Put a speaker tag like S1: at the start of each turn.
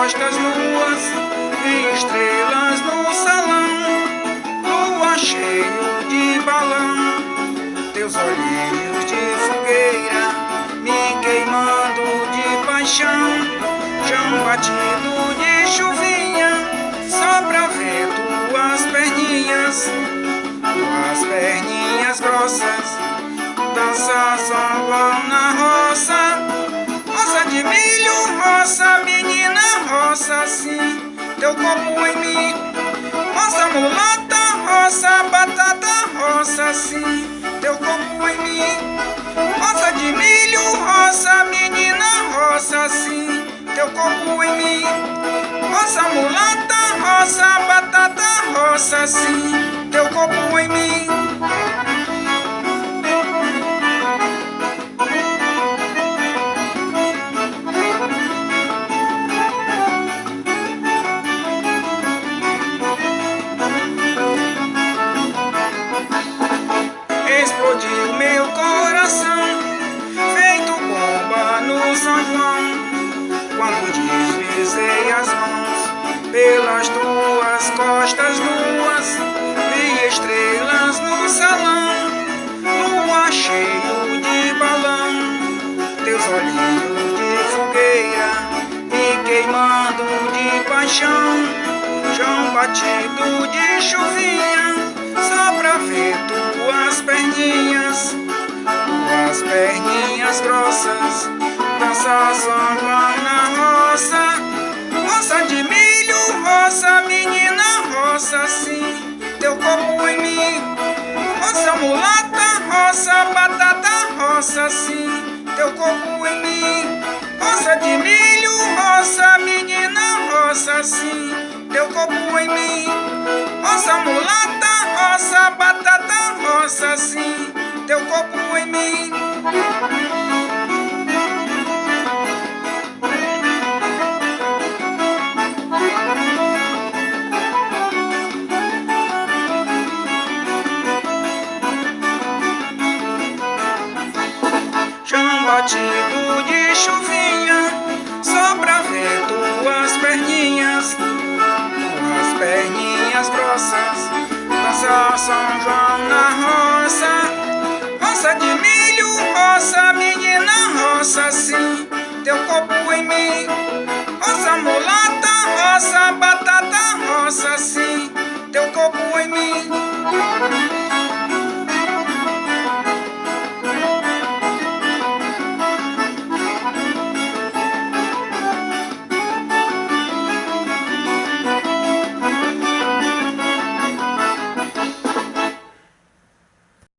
S1: costas nuas e estrelas no salão, lua cheio de balão, teus olhinhos de fogueira me queimando de paixão, chão batido de chuvinha, só pra ver tuas perninhas grossas, dançar samba na roça, roça de milho, roça menina, roça sim, teu corpo em mim, roça mulata, roça batata, roça sim, teu corpo em mim, roça de milho, roça menina, roça sim, teu corpo em mim, roça mulata, roça batata, roça sim, teu corpo em mim. Explodiu meu coração, feito bomba no São João, quando deslizei as mãos pelas tuas costas nuas, vi estrelas no salão, lua cheio de balão, teus olhinhos de fogueira me queimando de paixão, chão batido de chuvinha, só pra ver tuas perninhas grossas, dançar samba na roça, roça de milho, roça menina, roça sim, teu corpo em mim, roça mulata, roça batata, roça sim, teu corpo em mim, roça de milho, roça menina, roça sim, teu corpo em mim, roça mulata, roça batata, roça sim, teu corpo em mim. Chão batido de chuvinha, só pra ver tuas perninhas grossas, dançar São João na roça, roça de milho, roça menina, roça sim, teu corpo em mim, roça mulata, roça batata, roça sim,